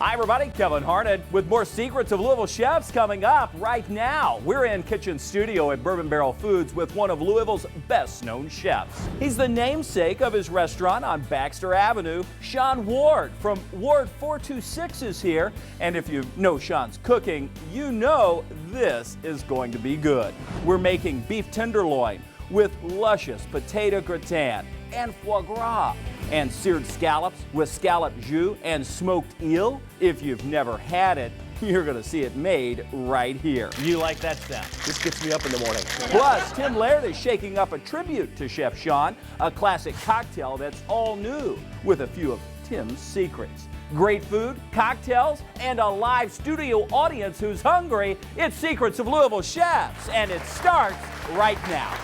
Hi everybody, Kevin Harnett with more Secrets of Louisville Chefs coming up right now. We're in Kitchen Studio at Bourbon Barrel Foods with one of Louisville's best known chefs. He's the namesake of his restaurant on Baxter Avenue. Shawn Ward from Ward 426 is here. And if you know Shawn's cooking, you know this is going to be good. We're making beef tenderloin with luscious potato gratin and foie gras, and seared scallops with scallop jus and smoked eel. If you've never had it, you're going to see it made right here. You like that sound? This gets me up in the morning. Plus, Tim Laird is shaking up a tribute to Chef Shawn, a classic cocktail that's all new with a few of Tim's secrets. Great food, cocktails, and a live studio audience who's hungry. It's Secrets of Louisville Chefs, and it starts right now.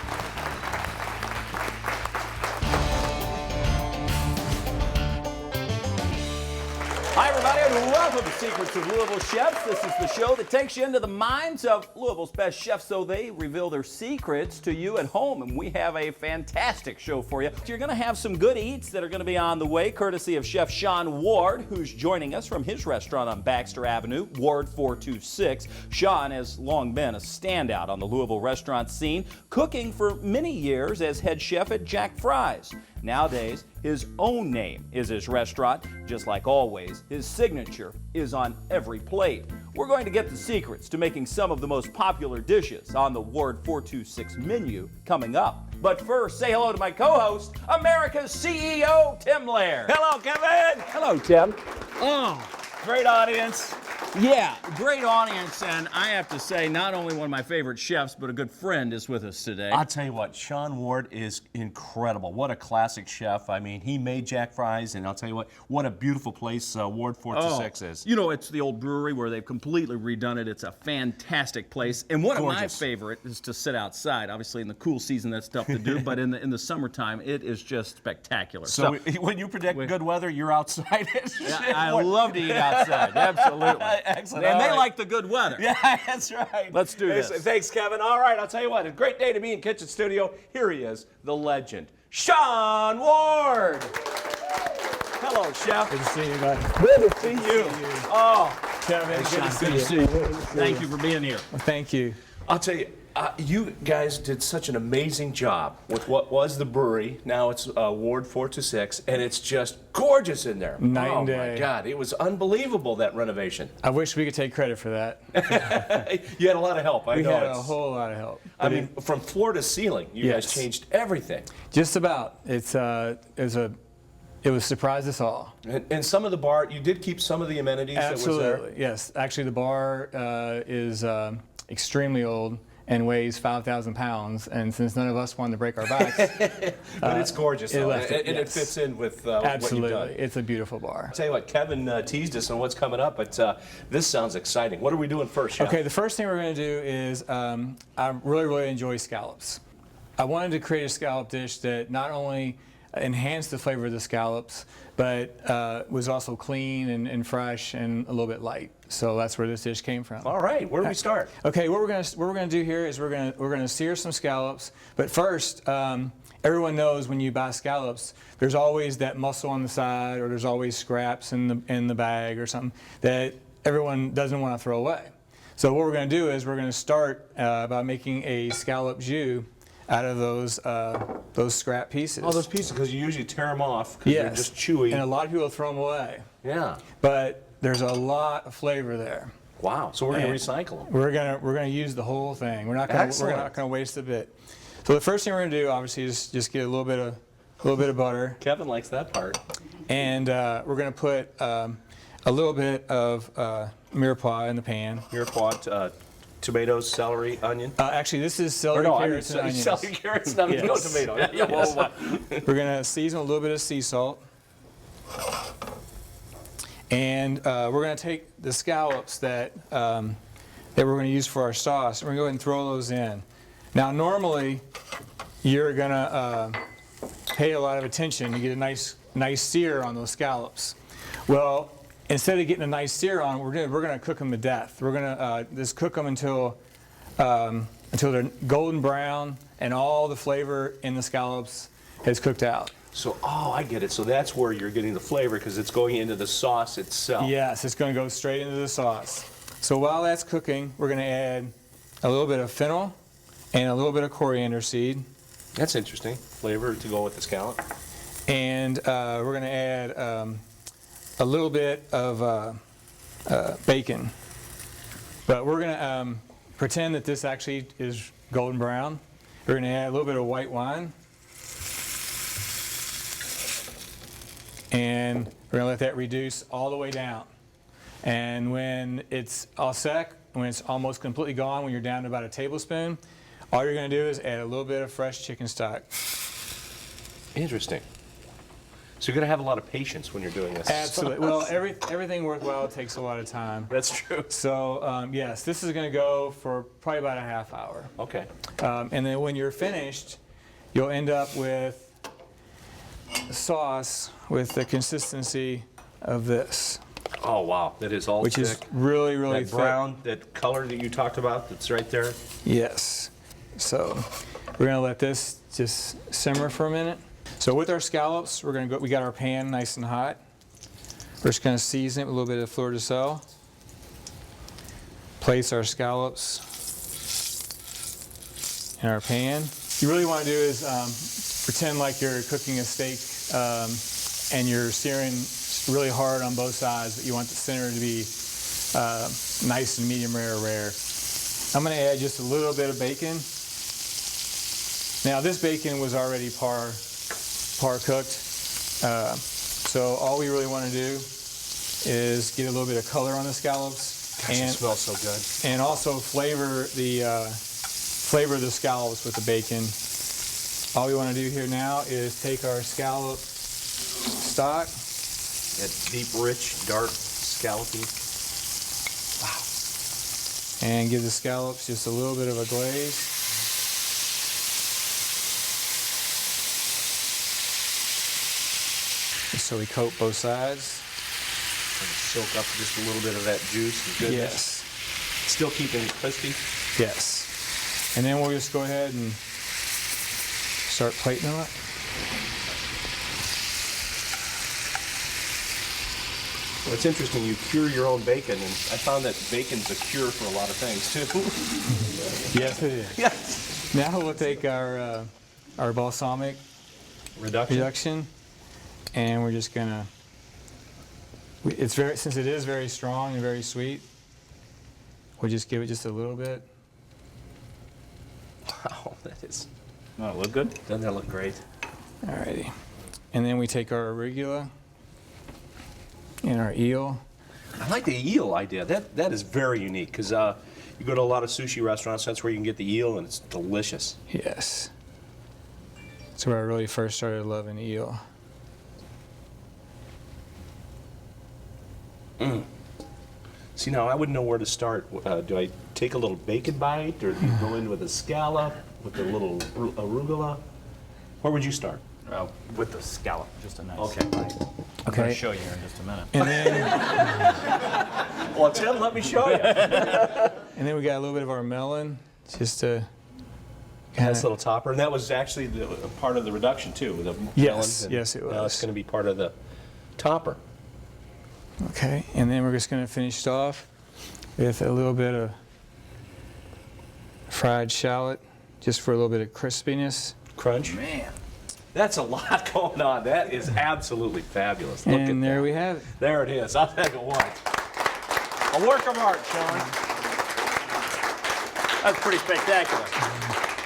Hi everybody and welcome to Secrets of Louisville Chefs. This is the show that takes you into the minds of Louisville's best chefs so they reveal their secrets to you at home. And we have a fantastic show for you. You're going to have some good eats that are going to be on the way, courtesy of Chef Shawn Ward, who's joining us from his restaurant on Baxter Avenue, Ward 426. Shawn has long been a standout on the Louisville restaurant scene, cooking for many years as head chef at Jack Fry's. Nowadays, his own name is his restaurant. Just like always, his signature is on every plate. We're going to get the secrets to making some of the most popular dishes on the Ward 426 menu coming up. But first, say hello to my co-host, America's CEO, Tim Laird. Hello, Kevin. Hello, Tim. Oh, great audience. Yeah, great audience, and I have to say, not only one of my favorite chefs, but a good friend is with us today. I'll tell you what, Shawn Ward is incredible. What a classic chef. I mean, he made Jack Fry's, and I'll tell you what a beautiful place Ward 426 is. You know, it's the old brewery where they've completely redone it. It's a fantastic place. And one of my favorite is to sit outside. Obviously, in the cool season, that's tough to do, but in the summertime, it is just spectacular. So when you predict good weather, you're outside. I love to eat outside, absolutely. Excellent. And they like the good weather. Yeah, that's right. Let's do this. Thanks, Kevin. All right, I'll tell you what, a great day to be in Kitchen Studio. Here he is, the legend, Shawn Ward. Hello, Chef. Good to see you, guys. Good to see you. Oh, Kevin, Good to see you. Thank you for being here. Well, thank you. I'll tell you, you guys did such an amazing job with what was the brewery. Now it's Ward 426, and it's just gorgeous in there. Night and day. Oh, my God. It was unbelievable, that renovation. I wish we could take credit for that. You had a lot of help. I know. We had a whole lot of help. I mean, from floor to ceiling, you guys changed everything. Just about. It surprised us all. And some of the bar, you did keep some of the amenities that was there? Absolutely, yes. Actually, the bar is extremely old and weighs 5,000 pounds, and since none of us wanted to break our backs, but it's gorgeous, it it fits in with absolutely. what you've done. It's a beautiful bar. I'll tell you what, Kevin teased us on what's coming up, but this sounds exciting. What are we doing first, Chef? Okay, the first thing we're going to do is I really enjoy scallops. I wanted to create a scallop dish that not only enhanced the flavor of the scallops, but was also clean and fresh and a little bit light. So that's where this dish came from. All right, where do we start? Okay, what we're gonna do here is we're gonna sear some scallops. But first, everyone knows when you buy scallops, there's always that muscle on the side, or there's always scraps in the bag or something that everyone doesn't want to throw away. So what we're gonna do is we're gonna start by making a scallop jus out of those scrap pieces. Oh, those pieces, because you usually tear them off because they're just chewy. And a lot of people throw them away. Yeah. But there's a lot of flavor there. Wow. So we're going to recycle them. We're gonna use the whole thing. We're not gonna waste a bit. So the first thing we're gonna do, obviously, is just get a little bit of butter. Kevin likes that part. And we're gonna put a little bit of mirepoix in the pan. Mirepoix, tomatoes, celery, onion. Actually, this is celery, carrots, and onions. Celery, carrots, and onions. No tomato. Yes. We're gonna season with a little bit of sea salt. And we're going to take the scallops that we're going to use for our sauce, and we're going to go ahead and throw those in. Now, normally, you're going to pay a lot of attention to get a nice sear on those scallops. Well, instead of getting a nice sear on, we're going to cook them to death. We're going to just cook them until they're golden brown and all the flavor in the scallops has cooked out. So, oh, I get it. So that's where you're getting the flavor because it's going into the sauce itself. Yes, it's going to go straight into the sauce. So while that's cooking, we're going to add a little bit of fennel and a little bit of coriander seed. That's interesting. Flavor to go with the scallop. And we're going to add a little bit of bacon. But we're going to pretend that this actually is golden brown. We're going to add a little bit of white wine. And we're going to let that reduce all the way down. And when it's all sec, when it's almost completely gone, when you're down to about a tablespoon, all you're going to do is add a little bit of fresh chicken stock. Interesting. So you're going to have a lot of patience when you're doing this. Absolutely. Well, everything worthwhile takes a lot of time. That's true. So yes, this is going to go for probably about a half hour. Okay. And then when you're finished, you'll end up with a sauce with the consistency of this. Oh, wow. That is all Which thick. is really, really that thick. brown, that color that you talked about that's right there. Yes. So we're going to let this just simmer for a minute. So with our scallops, we're going to go. We got our pan nice and hot. We're just going to season it with a little bit of fleur de sel. Place our scallops in our pan. What you really want to do is pretend like you're cooking a steak and you're searing really hard on both sides, but you want the center to be nice and medium rare or rare. I'm going to add just a little bit of bacon. Now this bacon was already par cooked, so all we really want to do is get a little bit of color on the scallops. Gosh, it smells so good. And also flavor the scallops with the bacon. All we want to do here now is take our scallop stock. That deep, rich, dark, scallopy. Wow. And give the scallops just a little bit of a glaze. Just so we coat both sides. And soak up just a little bit of that juice and goodness. Yes. Still keeping it crispy. Yes. And then we'll just go ahead and start plating them up. Well, it's interesting, you cure your own bacon, and I found that bacon's a cure for a lot of things, too. Yes, it is. Yes. Now we'll take our balsamic reduction, and we're just gonna. Since it is very strong and very sweet, we'll just give it just a little bit. Wow, that is. Oh, look good? Doesn't that look great? Alrighty, and then we take our arugula and our eel. I like the eel idea. That is very unique, because you go to a lot of sushi restaurants, that's where you can get the eel, and it's delicious. Yes. That's where I really first started loving eel. See, now I wouldn't know where to start. Do I take a little bacon bite, or do you go in with a scallop, with a little arugula? Where would you start? With the scallop, just a nice Okay. bite. I'm going to show you here in just a minute. And then, Well, Tim, let me show you. and then we got a little bit of our melon, just to kind Nice of. little topper, and that was actually a part of the reduction too. The Yes, melon, and yes, it Now was. it's going to be part of the topper. Okay, and then we're just going to finish it off with a little bit of fried shallot, just for a little bit of crispiness. Crunch. Man. That's a lot going on. That is absolutely fabulous. Look And at there that. we have it. There it is. I'll tell you what. A work of art, Shawn. That's pretty spectacular.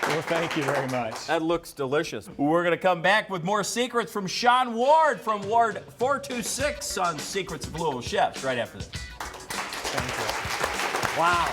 Well, thank you very much. That looks delicious. We're going to come back with more secrets from Shawn Ward from Ward 426 on Secrets of Louisville Chefs right after this. Thank you. Wow.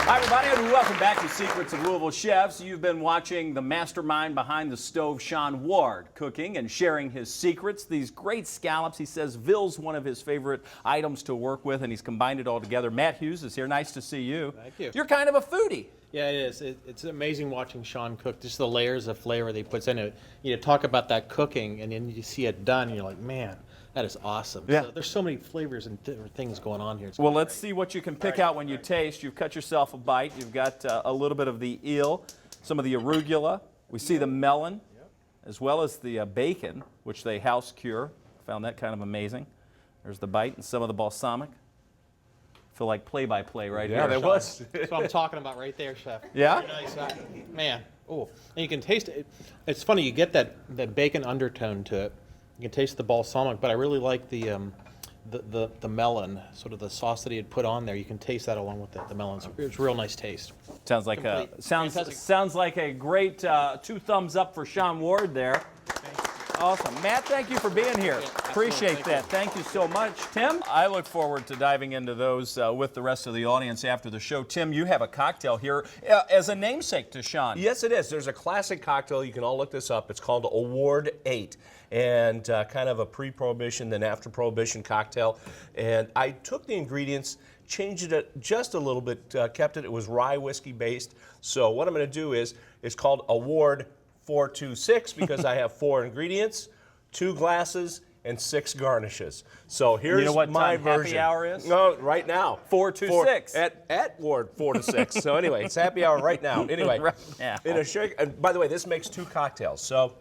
Hi, everybody, and welcome back to Secrets of Louisville Chefs. You've been watching the mastermind behind the stove, Shawn Ward, cooking and sharing his secrets. These great scallops. He says Ville's one of his favorite items to work with, and he's combined it all together. Matt Hughes is here. Nice to see you. Thank you. You're kind of a foodie. Yeah, it is. It's amazing watching Shawn cook. Just the layers of flavor that he puts in it. You know, talk about that cooking, and then you see it done, and you're like, man, That is awesome. Yeah. So there's so many flavors and different things going on here. It's Well, let's see what you can pick out when you taste. You've cut yourself a bite. You've got a little bit of the eel, some of the arugula. We see the melon, as well as the bacon, which they house cure. Found that kind of amazing. There's the bite and some of the balsamic. Feel like play-by-play right here. Yeah, there was. That's what I'm talking about right there, Chef. Yeah? Very nice. Man, oh, and you can taste it. It's funny, you get that bacon undertone to it. You can taste the balsamic, but I really like the melon, sort of the sauce that he had put on there. You can taste that along with the melon. It's a real nice taste. Sounds like Complete. sounds like a great 2 thumbs up for Shawn Ward there. Awesome. Matt, thank you for being here. Appreciate that. Thank you so much. Tim, I look forward to diving into those with the rest of the audience after the show. Tim, you have a cocktail here as a namesake to Shawn. Yes, it is. There's a classic cocktail. You can all look this up. It's called Award 8, and kind of a pre-Prohibition, then after-Prohibition cocktail. And I took the ingredients, changed it just a little bit, kept it. It was rye whiskey based. So what I'm going to do is, it's called Award 426 because I have 4 ingredients, 2 glasses, and 6 garnishes. So here's You know what my time version. happy hour is? No, right now. 426. At Ward 4 to 6. So anyway, it's happy hour right now. Anyway, Right now. in a shaker. And by the way, this makes 2 cocktails. So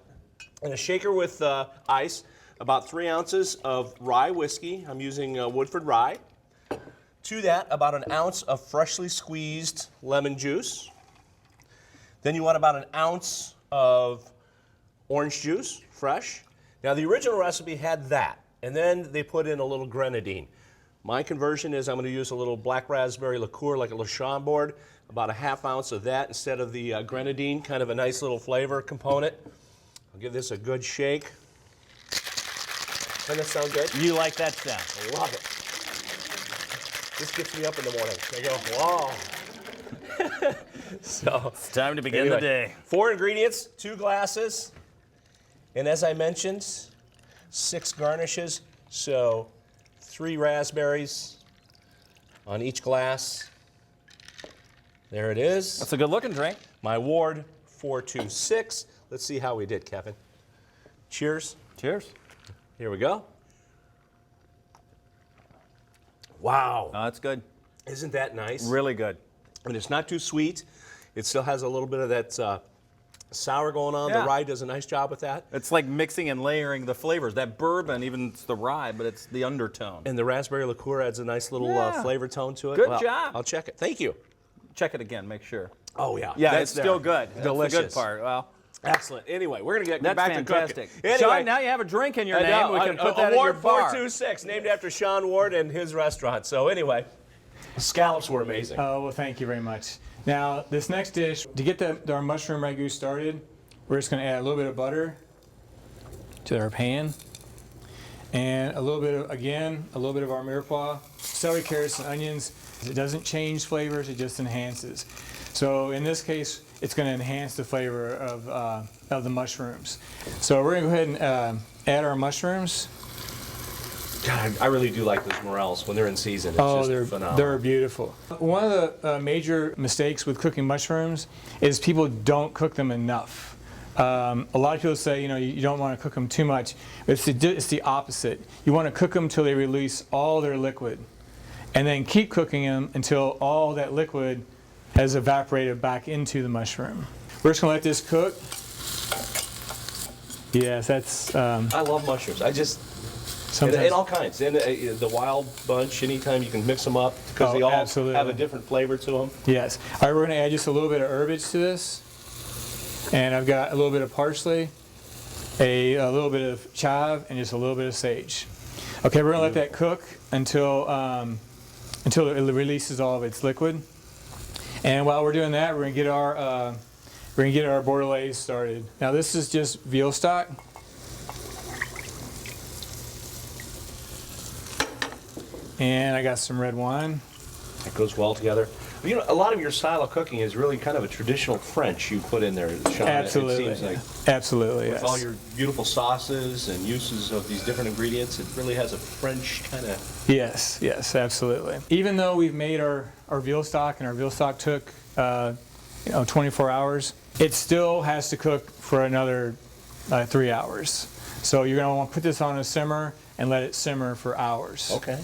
in a shaker with ice, about 3 ounces of rye whiskey. I'm using Woodford rye. To that, about an ounce of freshly squeezed lemon juice. Then you want about an ounce of orange juice, fresh. Now the original recipe had that, and then they put in a little grenadine. My conversion is I'm going to use a little black raspberry liqueur, like a little Chambord, about a ½ ounce of that instead of the grenadine, kind of a nice little flavor component. I'll give this a good shake. Doesn't that sound good? You like that sound? I love it. This gets me up in the morning. I go, wow. So It's time to begin the day. 4 ingredients, 2 glasses, and as I mentioned, 6 garnishes. So 3 raspberries on each glass. There it is. That's a good looking drink. My Ward 426. Let's see how we did, Kevin. Cheers. Cheers. Here we go. Wow. Oh, that's good. Isn't that nice? Really good. And it's not too sweet. It still has a little bit of that sour going on. Yeah. The rye does a nice job with that. It's like mixing and layering the flavors. That bourbon, even it's the rye, but it's the undertone. And the raspberry liqueur adds a nice little Yeah. flavor tone to it. Good job. I'll check it. Thank you. Check it again, make sure. Oh, yeah. Yeah, That's it's still good. Delicious. That's the good part. Well, Excellent. Anyway, we're going to get that's back fantastic. to cooking. Shawn, now you have a drink in your name. know, We can put that in your Award bar. 426, named after Shawn Ward and his restaurant. So anyway, scallops were amazing. Oh, well, thank you very much. Now, this next dish, to get our mushroom ragu started, we're just going to add a little bit of butter to our pan. And a little bit of, again, a little bit of our mirepoix, celery, carrots, and onions. It doesn't change flavors, it just enhances. So in this case, it's going to enhance the flavor of the mushrooms. So we're going to go ahead and add our mushrooms. God, I really do like those morels when they're in season. It's Oh, just phenomenal. they're beautiful. One of the major mistakes with cooking mushrooms is people don't cook them enough. A lot of people say, you don't want to cook them too much. It's the opposite. You want to cook them until they release all their liquid, and then keep cooking them until all that liquid has evaporated back into the mushroom. We're just going to let this cook. Yes, that's I love mushrooms. I just, sometimes. in all kinds. And the wild bunch, anytime you can mix them up, because Oh, they all absolutely. have a different flavor to them. Yes. All right, we're going to add just a little bit of herbage to this. And I've got a little bit of parsley, a little bit of chive, and just a little bit of sage. Okay, we're going to let that cook until it releases all of its liquid. And while we're doing that, we're going to get our bordelaise started. Now this is just veal stock. And I got some red wine. It goes well together. A lot of your style of cooking is really kind of a traditional French you put in there, Shawn. Absolutely. It seems like Absolutely, with yes. all your beautiful sauces and uses of these different ingredients, it really has a French kind of... Yes, yes, absolutely. Even though we've made our veal stock, and our veal stock took 24 hours, it still has to cook for another 3 hours. So you're going to want to put this on a simmer and let it simmer for hours. Okay.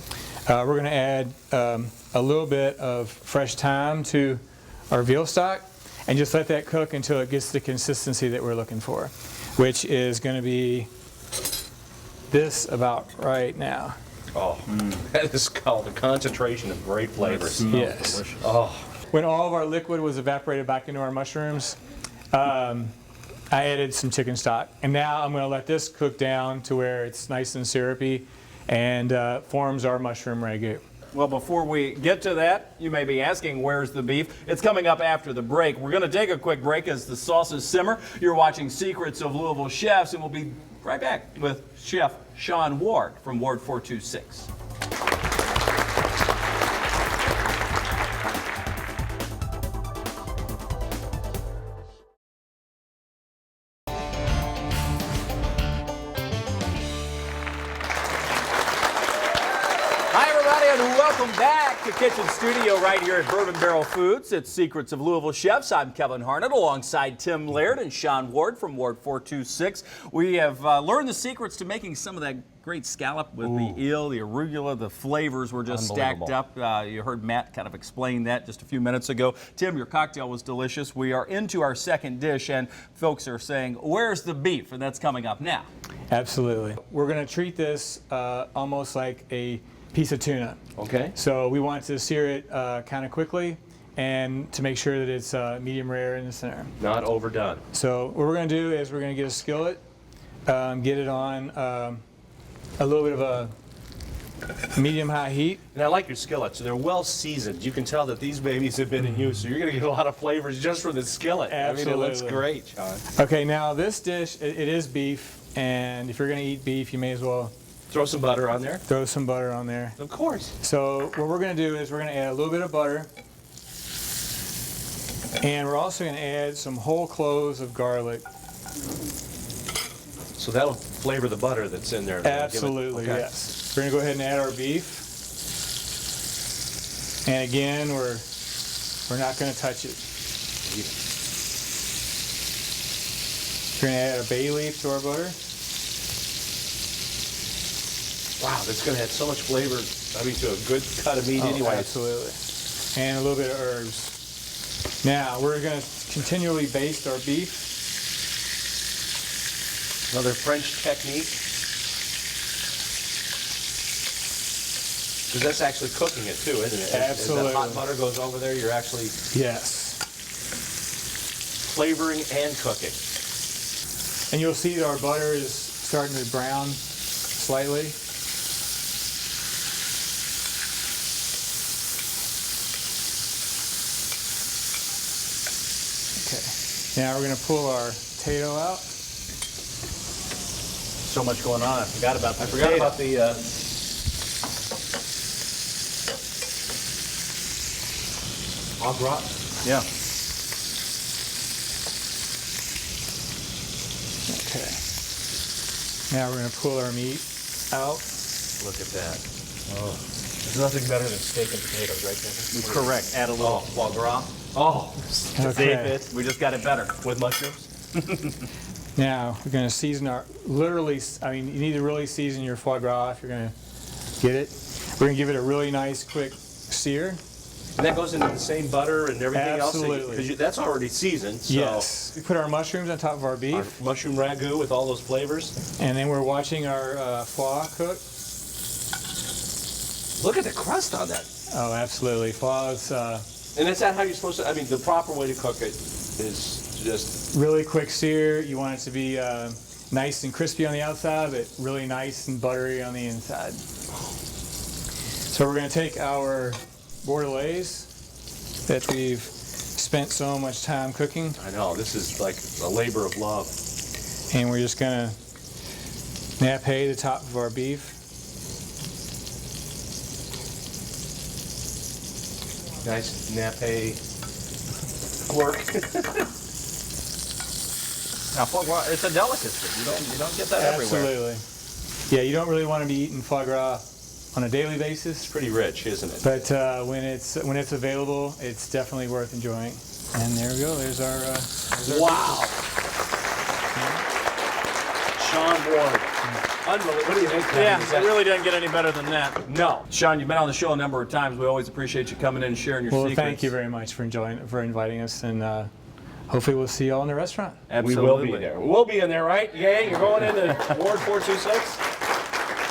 We're going to add a little bit of fresh thyme to our veal stock and just let that cook until it gets the consistency that we're looking for, which is going to be this about right now. Oh, that is called a concentration of great flavors. Yes. Delicious. Oh, When all of our liquid was evaporated back into our mushrooms, I added some chicken stock. And now I'm going to let this cook down to where it's nice and syrupy and forms our mushroom ragu. Well, before we get to that, you may be asking, where's the beef? It's coming up after the break. We're going to take a quick break as the sauces simmer. You're watching Secrets of Louisville Chefs, and we'll be right back with Chef Shawn Ward from Ward 426. Hi, everybody, and welcome back to Kitchen Studio right here at Bourbon Barrel Foods. It's Secrets of Louisville Chefs. I'm Kevin Harnett alongside Tim Laird and Shawn Ward from Ward 426. We have learned the secrets to making some of that great scallop with the eel, the arugula. The flavors were just stacked up. You heard Matt kind of explain that just a few minutes ago. Tim, your cocktail was delicious. We are into our second dish, and folks are saying, where's the beef? And that's coming up now. Absolutely. We're going to treat this almost like a piece of tuna. okay. So we want to sear it kind of quickly and to make sure that it's medium rare in the center. Not overdone. So what we're going to do is we're going to get a skillet, get it on a little bit of a medium-high heat. And I like your skillets. They're well seasoned. You can tell that these babies have been in use, so you're going to get a lot of flavors just from the skillet. I mean, it looks Absolutely. great, Shawn. Okay, now this dish, it is beef, and if you're going to eat beef, you may as well Throw some butter on there. throw some butter on there. Of course. So what we're going to do is we're going to add a little bit of butter, and we're also going to add some whole cloves of garlic. So that'll flavor the butter that's in there. Absolutely, Okay. yes. We're going to go ahead and add our beef. And again, we're not going to touch it. We're going to add a bay leaf to our butter. Wow, that's going to add so much flavor. I mean, to a good cut of meat anyway. Absolutely. And a little bit of herbs. Now, we're going to continually baste our beef. Another French technique. Because that's actually cooking it too, isn't it? Absolutely. As that hot butter goes over there, you're actually Yes. flavoring and cooking. And you'll see that our butter is starting to brown slightly. Okay. Now we're going to pull our potato out. So much going on. I forgot about the I forgot about the au gratin. Yeah. Okay. Now we're going to pull our meat out. Look at that. Oh, there's nothing better than steak and potatoes, right, Kevin? Correct. Add a little foie gras. Oh, Okay. We just got it better. with mushrooms. Now we're going to season our, literally, I mean, you need to really season your foie gras if you're going to get it. We're going to give it a really nice quick sear. And that goes into the same butter and everything Absolutely. else. Because that's already seasoned. So Yes. We put our mushrooms on top of our beef, our mushroom ragu with all those flavors. and then we're watching our foie cook. Look at the crust on that. Oh, absolutely. Foie is And is that how you're supposed to? I mean, the proper way to cook it is just really quick sear. You want it to be nice and crispy on the outside, but really nice and buttery on the inside. So we're going to take our bordelaise that we've spent so much time cooking, I know, this is like a labor of love. and we're just going to nappe the top of our beef. Nice nappe work. Now, foie gras, it's a delicacy. You don't get that everywhere. Absolutely. Yeah, you don't really want to be eating foie gras on a daily basis, Pretty rich, isn't it? but when it's available, it's definitely worth enjoying. And there we go. There's our. Wow. Shawn Ward, Unbelievable. What do you think? Yeah, Is it that- really doesn't get any better than that. No. Shawn, you've been on the show a number of times. We always appreciate you coming in and sharing your Well, secrets. thank you very much for inviting us, and hopefully we'll see you all in the restaurant. Absolutely. We will be there. We'll be in there, right? Yeah, you're going into Ward 426?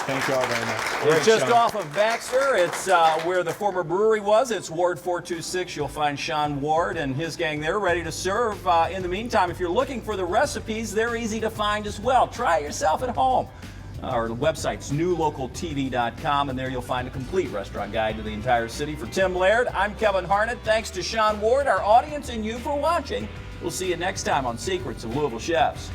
Thank you all very much. It's just off of Baxter. It's where the former brewery was. It's Ward 426. You'll find Shawn Ward and his gang there ready to serve. In the meantime, if you're looking for the recipes, they're easy to find as well. Try it yourself at home. Our website's newlocaltv.com, and there you'll find a complete restaurant guide to the entire city. For Tim Laird, I'm Kevin Harnett. Thanks to Shawn Ward, our audience, and you for watching. We'll see you next time on Secrets of Louisville Chefs.